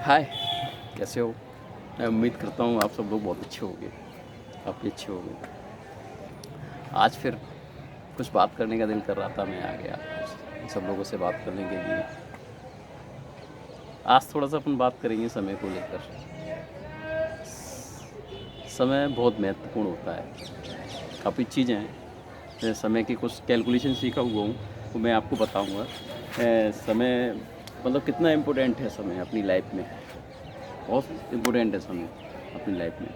हाय, कैसे हो? मैं उम्मीद करता हूँ आप सब लोग बहुत अच्छे होंगे, आप भी अच्छे होंगे। आज फिर कुछ बात करने का दिल कर रहा था, मैं आ गया सब लोगों से बात करने के लिए। आज थोड़ा सा अपन बात करेंगे समय को लेकर। समय बहुत महत्वपूर्ण होता है। काफ़ी चीज़ें हैं, मैं समय की कुछ कैलकुलेशन सीखा हुआ हूँ, वो मैं आपको बताऊँगा। समय मतलब कितना इम्पोर्टेंट है समय अपनी लाइफ में। बहुत इम्पोर्टेंट है समय अपनी लाइफ में।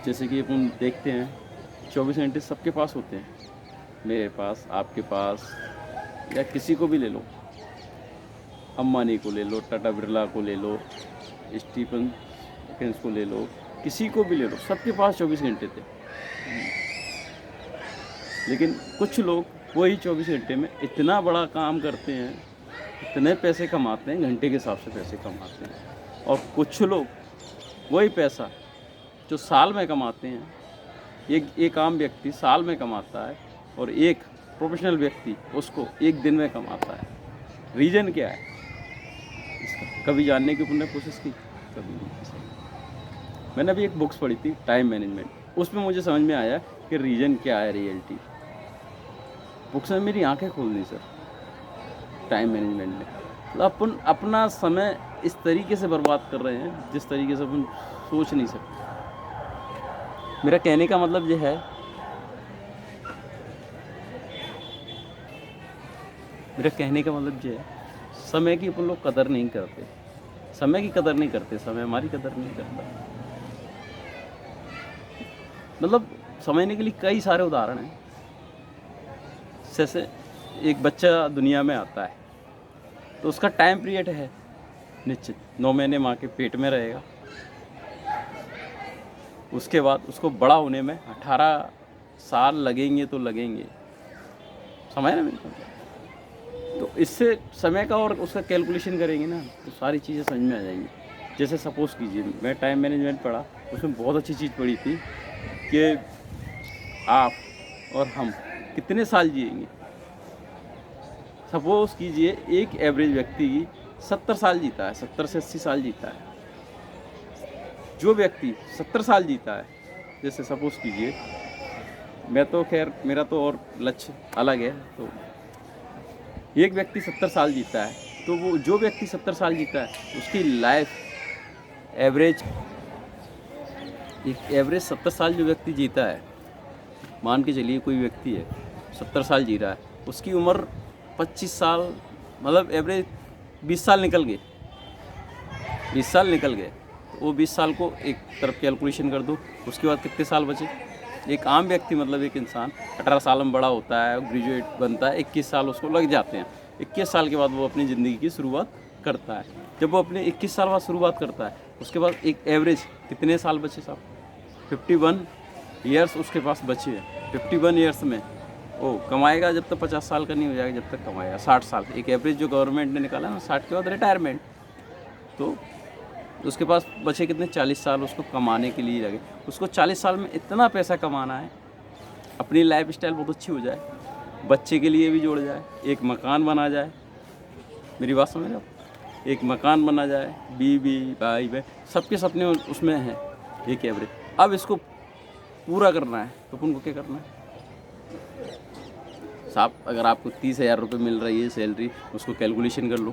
जैसे कि अपन देखते हैं 24 घंटे सबके पास होते हैं, मेरे पास, आपके पास, या किसी को भी ले लो। अंबानी को ले लो, टाटा बिरला को ले लो, स्टीफन हॉकिंस को ले लो, किसी को भी ले लो, सबके पास 24 घंटे थे। लेकिन कुछ लोग वही 24 घंटे में इतना बड़ा काम करते हैं, इतने पैसे कमाते हैं, घंटे के हिसाब से पैसे कमाते हैं। और कुछ लोग वही पैसा जो साल में कमाते हैं, एक आम व्यक्ति साल में कमाता है और एक प्रोफेशनल व्यक्ति उसको एक दिन में कमाता है। रीज़न क्या है इसका? कभी जानने की तुमने कोशिश की? कभी नहीं। मैंने अभी एक बुक्स पढ़ी थी, टाइम मैनेजमेंट, उसमें मुझे समझ में आया कि रीज़न क्या है रियलिटी। बुक्स ने मेरी आंखें खोल दी सर, टाइम मैनेजमेंट में। तो अपन अपना समय इस तरीके से बर्बाद कर रहे हैं जिस तरीके से अपन सोच नहीं सकते। मेरा कहने का मतलब ये है, समय की अपन लोग कदर नहीं करते। समय की कदर नहीं करते, समय हमारी कदर नहीं करता। मतलब समझने के लिए कई सारे उदाहरण हैं। जैसे एक बच्चा दुनिया में आता है तो उसका टाइम पीरियड है निश्चित, 9 महीने माँ के पेट में रहेगा। उसके बाद उसको बड़ा होने में 18 साल लगेंगे तो लगेंगे, समझ ना मेरे को? तो इससे समय का और उसका कैलकुलेशन करेंगे ना तो सारी चीज़ें समझ में आ जाएंगी। जैसे सपोज़ कीजिए मैं टाइम मैनेजमेंट पढ़ा, उसमें बहुत अच्छी चीज़ पढ़ी थी कि आप और हम कितने साल जिएंगे। सपोज़ कीजिए एक एवरेज व्यक्ति 70 साल जीता है, 70 से 80 साल जीता है। जो व्यक्ति 70 साल जीता है, जैसे सपोज़ कीजिए मैं तो खैर मेरा तो और लक्ष्य अलग है, तो एक व्यक्ति 70 साल जीता है तो वो जो व्यक्ति 70 साल जीता है उसकी लाइफ एवरेज, एक एवरेज 70 साल जो व्यक्ति जीता है, मान के चलिए कोई व्यक्ति है 70 साल जी रहा है, उसकी उम्र 25 साल, मतलब एवरेज 20 साल निकल गए, 20 साल निकल गए। तो वो 20 साल को एक तरफ कैलकुलेशन कर दो, उसके बाद कितने साल बचे। एक आम व्यक्ति मतलब एक इंसान 18 साल में बड़ा होता है, ग्रेजुएट बनता है, 21 साल उसको लग जाते हैं। 21 साल के बाद वो अपनी ज़िंदगी की शुरुआत करता है। जब वो अपने 21 साल बाद शुरुआत करता है, उसके बाद एक एवरेज कितने साल बचे साहब? 51 ईयर्स उसके पास बचे हैं। 51 ईयर्स में वो कमाएगा जब तक 50 साल का नहीं हो जाएगा, जब तक कमाएगा 60 साल। एक एवरेज जो गवर्नमेंट ने निकाला ना, 60 के बाद रिटायरमेंट। तो उसके पास बचे कितने? 40 साल उसको कमाने के लिए लगे। उसको 40 साल में इतना पैसा कमाना है, अपनी लाइफ स्टाइल बहुत अच्छी हो जाए, बच्चे के लिए भी जोड़ जाए, एक मकान बना जाए। मेरी बात समझ रहे हो? एक मकान बना जाए, बीवी भाई बहन सबके सपने उसमें हैं, एक एवरेज। अब इसको पूरा करना है तो अपन को क्या करना है साहब? अगर आपको 30,000 रुपये मिल रही है सैलरी, उसको कैलकुलेशन कर लो।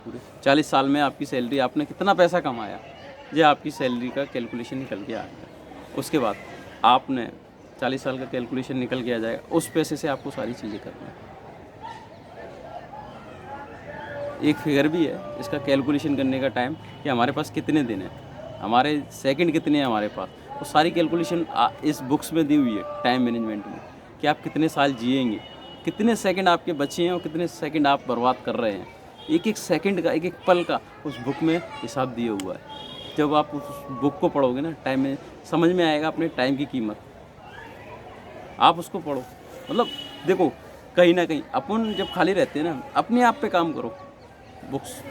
पूरे 40 साल में आपकी सैलरी, आपने कितना पैसा कमाया, ये आपकी सैलरी का कैलकुलेशन निकल के आ गया। उसके बाद आपने 40 साल का कैलकुलेशन निकल के आ जाएगा, उस पैसे से आपको सारी चीज़ें करना है। एक फिगर भी है इसका कैलकुलेशन करने का टाइम, कि हमारे पास कितने दिन हैं, हमारे सेकंड कितने हैं हमारे पास। वो सारी कैलकुलेशन इस बुक्स में दी हुई है टाइम मैनेजमेंट में, कि आप कितने साल जिएंगे, कितने सेकंड आपके बचे हैं और कितने सेकंड आप बर्बाद कर रहे हैं। एक एक सेकंड का, एक एक पल का उस बुक में हिसाब दिया हुआ है। जब आप उस बुक को पढ़ोगे ना, टाइम में समझ में आएगा अपने टाइम की कीमत। आप उसको पढ़ो, मतलब देखो, कहीं ना कहीं अपन जब खाली रहते हैं ना, अपने आप पे काम करो, बुक्स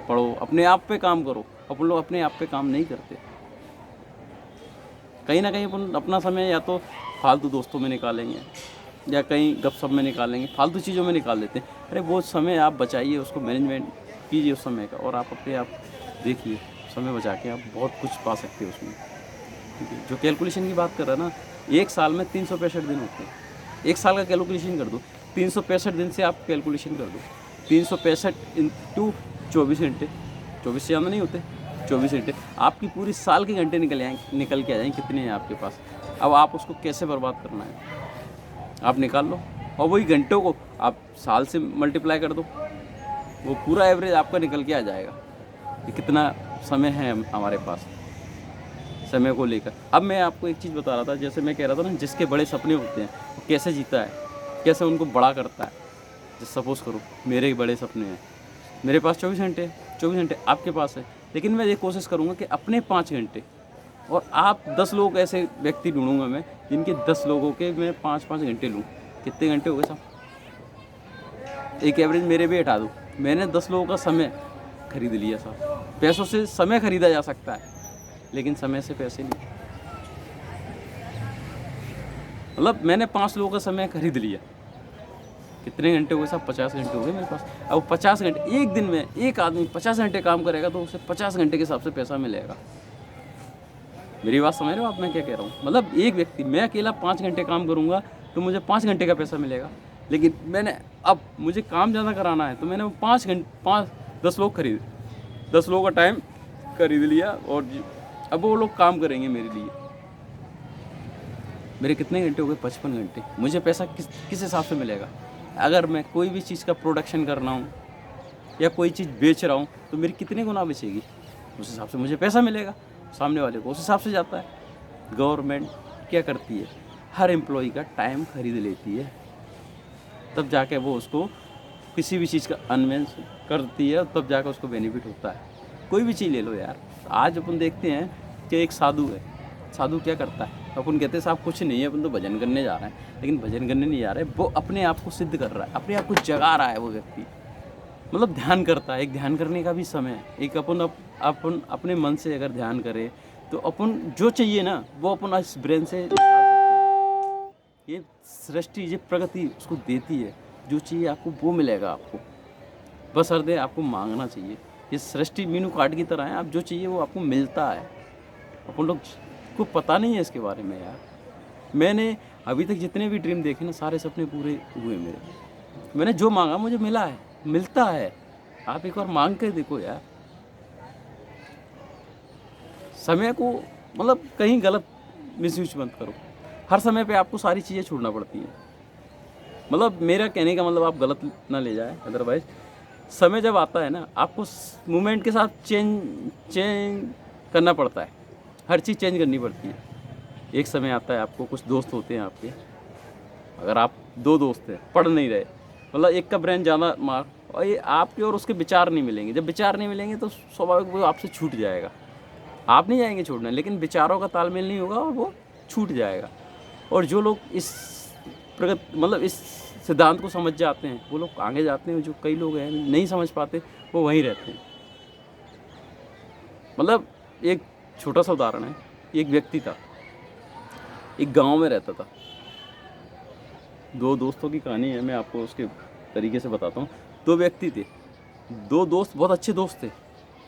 पढ़ो, अपने आप पे काम करो। अपन लोग अपने आप पे काम नहीं करते। कहीं ना कहीं अपन अपना समय या तो फालतू दोस्तों में निकालेंगे या कहीं गपशप में निकालेंगे, फालतू चीज़ों में निकाल देते हैं। अरे वो समय आप बचाइए, उसको मैनेजमेंट कीजिए उस समय का, और आप अपने आप देखिए, समय बचा के आप बहुत कुछ पा सकते हो उसमें। ठीक है, जो कैलकुलेशन की बात कर रहा है ना, एक साल में 365 दिन होते हैं। एक साल का कैलकुलेशन कर दो, 365 दिन से आप कैलकुलेशन कर दो, 365 इंटू 24 घंटे, 24 से ज़्यादा नहीं होते, 24 घंटे, आपकी पूरी साल के घंटे निकल के आ जाएंगे कितने हैं आपके पास। अब आप उसको कैसे बर्बाद करना है आप निकाल लो, और वही घंटों को आप साल से मल्टीप्लाई कर दो, वो पूरा एवरेज आपका निकल के आ जाएगा कि कितना समय है हमारे पास समय को लेकर। अब मैं आपको एक चीज़ बता रहा था, जैसे मैं कह रहा था ना, जिसके बड़े सपने होते हैं वो कैसे जीता है, कैसे उनको बड़ा करता है। जैसे सपोज़ करो मेरे बड़े सपने हैं, मेरे पास 24 घंटे हैं, 24 घंटे आपके पास है, लेकिन मैं ये कोशिश करूँगा कि अपने 5 घंटे, और आप 10 लोग ऐसे व्यक्ति ढूंढूंगा मैं जिनके 10 लोगों के मैं 5-5 घंटे लूँ। कितने घंटे हो गए साहब? एक एवरेज मेरे भी हटा दो, मैंने 10 लोगों का समय खरीद लिया साहब। पैसों से समय खरीदा जा सकता है, लेकिन समय से पैसे नहीं। मतलब मैंने 5 लोगों का समय खरीद लिया, कितने घंटे हो गए साहब? 50 घंटे हो गए मेरे पास। अब 50 घंटे, एक दिन में एक आदमी 50 घंटे काम करेगा तो उसे 50 घंटे के हिसाब से पैसा मिलेगा। मेरी बात समझ रहे हो आप मैं क्या कह रहा हूँ? मतलब एक व्यक्ति, मैं अकेला 5 घंटे काम करूँगा तो मुझे 5 घंटे का पैसा मिलेगा, लेकिन मैंने अब मुझे काम ज़्यादा कराना है तो मैंने वो 10 लोग खरीदे, 10 लोगों का टाइम खरीद लिया, और अब वो लोग काम करेंगे मेरे लिए। मेरे कितने घंटे हो गए? 55 घंटे। मुझे पैसा किस हिसाब से मिलेगा? अगर मैं कोई भी चीज़ का प्रोडक्शन कर रहा हूँ या कोई चीज़ बेच रहा हूँ तो मेरी कितने गुना बेचेगी, उस हिसाब से मुझे पैसा मिलेगा, सामने वाले को उस हिसाब से जाता है। गवर्नमेंट क्या करती है? हर एम्प्लॉय का टाइम खरीद लेती है, तब जाके वो उसको किसी भी चीज़ का अनवेंस करती है, तब जाकर उसको बेनिफिट होता है। कोई भी चीज़ ले लो यार, आज अपन देखते हैं कि एक साधु है, साधु क्या करता है? अपन कहते हैं साहब कुछ नहीं है, अपन तो भजन करने जा रहे हैं, लेकिन भजन करने नहीं जा रहे, वो अपने आप को सिद्ध कर रहा है, अपने आप को जगा रहा है वो व्यक्ति। मतलब ध्यान करता है, एक ध्यान करने का भी समय है। एक अपन अपने मन से अगर ध्यान करें तो अपन जो चाहिए ना वो अपन इस ब्रेन से निकाल सकते हैं। ये सृष्टि, ये प्रगति उसको देती है, जो चाहिए आपको वो मिलेगा आपको, बस अर्धे आपको मांगना चाहिए। ये सृष्टि मीनू कार्ड की तरह है, आप जो चाहिए वो आपको मिलता है। अपन लोग को पता नहीं है इसके बारे में यार। मैंने अभी तक जितने भी ड्रीम देखे ना, सारे सपने पूरे हुए मेरे। मैंने जो मांगा मुझे मिला है, मिलता है। आप एक बार मांग के देखो यार। समय को मतलब कहीं गलत मिसयूज मत करो। हर समय पे आपको सारी चीज़ें छोड़ना पड़ती हैं। मतलब मेरा कहने का मतलब आप गलत ना ले जाए, अदरवाइज समय जब आता है ना, आपको मूवमेंट के साथ चेंज करना पड़ता है, हर चीज़ चेंज करनी पड़ती है। एक समय आता है, आपको कुछ दोस्त होते हैं आपके, अगर आप 2 दोस्त हैं, पढ़ नहीं रहे, मतलब एक का ब्रेन ज़्यादा मार, और ये आपके और उसके विचार नहीं मिलेंगे। जब विचार नहीं मिलेंगे तो स्वाभाविक वो आपसे छूट जाएगा। आप नहीं जाएंगे छोड़ने, लेकिन विचारों का तालमेल नहीं होगा और वो छूट जाएगा। और जो लोग इस मतलब इस सिद्धांत को समझ जाते हैं वो लोग आगे जाते हैं, जो कई लोग हैं नहीं समझ पाते वो वहीं रहते हैं। मतलब एक छोटा सा उदाहरण है, एक व्यक्ति था, एक गांव में रहता था। 2 दोस्तों की कहानी है, मैं आपको उसके तरीके से बताता हूँ। 2 व्यक्ति थे, 2 दोस्त, बहुत अच्छे दोस्त थे,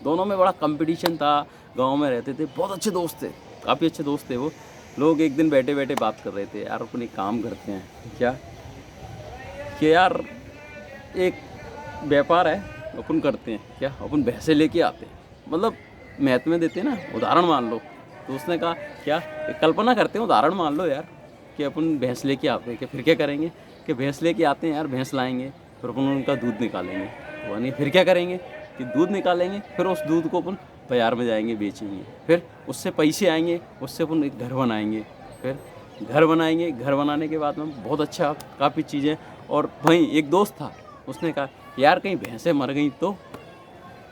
दोनों में बड़ा कंपटीशन था। गांव में रहते थे, बहुत अच्छे दोस्त थे, काफ़ी अच्छे दोस्त थे वो लोग। एक दिन बैठे बैठे बात कर रहे थे, यार अपन एक काम करते हैं क्या कि यार एक व्यापार है, अपन करते हैं क्या, अपन भैंसे लेके आते हैं। मतलब मैथ में देते हैं ना, उदाहरण मान लो। तो उसने कहा क्या, एक कल्पना करते हैं, उदाहरण मान लो यार कि अपन भैंस लेके आते हैं, कि फिर क्या करेंगे कि भैंस लेके आते हैं यार, भैंस लाएंगे, फिर अपन उनका दूध निकालेंगे, यानी फिर क्या करेंगे कि दूध निकालेंगे, फिर उस दूध को अपन बाज़ार में जाएंगे बेचेंगे, फिर उससे पैसे आएंगे, उससे अपन एक घर बनाएंगे, फिर घर बनाएंगे, घर बनाने के बाद में बहुत अच्छा काफ़ी चीज़ें। और वहीं एक दोस्त था, उसने कहा यार कहीं भैंसें मर गई तो,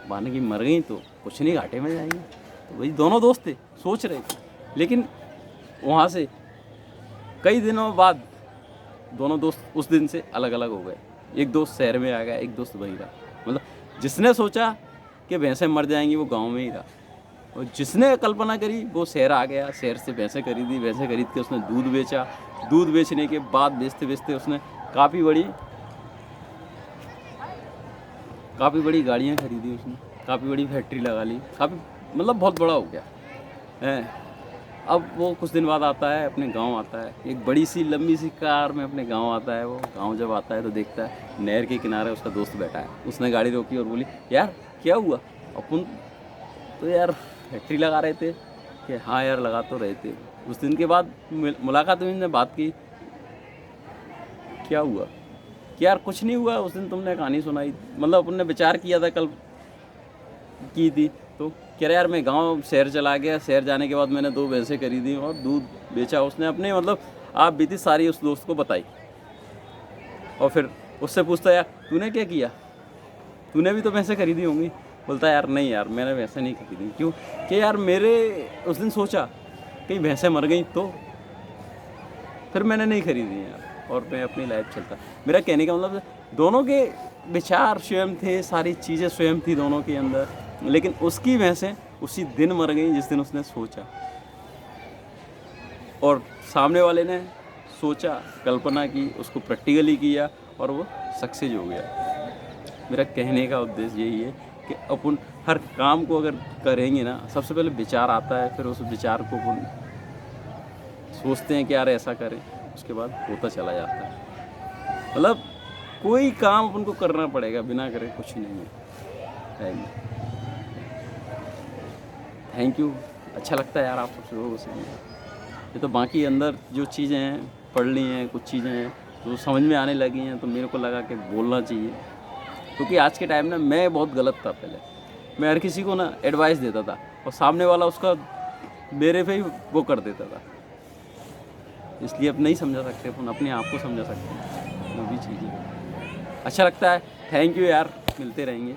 माने कि मर गई तो कुछ नहीं, घाटे में जाएंगे। तो वही दोनों दोस्त थे, सोच रहे थे। लेकिन वहाँ से कई दिनों बाद दोनों दोस्त उस दिन से अलग अलग हो गए। एक दोस्त शहर में आ गया, एक दोस्त वहीं रहा। मतलब जिसने सोचा कि भैंसें मर जाएंगी वो गांव में ही रहा, और जिसने कल्पना करी वो शहर आ गया, शहर से भैंसें खरीदी, भैंसें खरीद के उसने दूध बेचा। दूध बेचने के बाद बेचते बेचते उसने काफ़ी बड़ी गाड़ियाँ खरीदी उसने, काफ़ी बड़ी फैक्ट्री लगा ली, काफ़ी मतलब बहुत बड़ा हो गया है। अब वो कुछ दिन बाद आता है, अपने गांव आता है, एक बड़ी सी लंबी सी कार में अपने गांव आता है। वो गांव जब आता है तो देखता है नहर के किनारे उसका दोस्त बैठा है। उसने गाड़ी रोकी और बोली, यार क्या हुआ? अपन तो यार फैक्ट्री लगा रहे थे। कि हाँ यार लगा तो रहे थे। उस दिन के बाद मुलाकात हुई, ने बात की, क्या हुआ? कि यार कुछ नहीं हुआ, उस दिन तुमने कहानी सुनाई, मतलब अपन ने विचार किया था कल की थी। तो कह रहा यार मैं गांव शहर चला गया, शहर जाने के बाद मैंने 2 भैंसें खरीदी और दूध बेचा। उसने अपने मतलब आप बीती सारी उस दोस्त को बताई। और फिर उससे पूछता यार तूने क्या किया, तूने भी तो भैंसें खरीदी होंगी? बोलता यार नहीं यार मैंने भैंसें नहीं खरीदी। क्यों? कि यार मेरे उस दिन सोचा कहीं भैंसें मर गई तो फिर मैंने नहीं खरीदी यार, और मैं अपनी लाइफ चलता। मेरा कहने का मतलब दोनों के विचार स्वयं थे, सारी चीज़ें स्वयं थी दोनों के अंदर, लेकिन उसकी भैंसें उसी दिन मर गई जिस दिन उसने सोचा, और सामने वाले ने सोचा, कल्पना की, उसको प्रैक्टिकली किया और वो सक्सेस हो गया। मेरा कहने का उद्देश्य यही है कि अपन हर काम को अगर करेंगे ना, सबसे पहले विचार आता है, फिर उस विचार को अपन सोचते हैं कि यार ऐसा करें, उसके बाद होता चला जाता है। मतलब कोई काम अपन को करना पड़ेगा, बिना करे कुछ नहीं है। Thank you. अच्छा लगता है यार आप सबसे लोगों से। ये तो बाकी अंदर जो चीज़ें हैं पढ़ ली हैं, कुछ चीज़ें हैं तो समझ में आने लगी हैं, तो मेरे को लगा कि बोलना चाहिए। क्योंकि आज के टाइम ना मैं बहुत गलत था। पहले मैं हर किसी को ना एडवाइस देता था और सामने वाला उसका मेरे पे ही वो कर देता था। इसलिए अब नहीं समझा सकते अपन, अपने आप को समझा सकते हैं, वो भी चीज़ें अच्छा लगता है। थैंक यू यार, मिलते रहेंगे।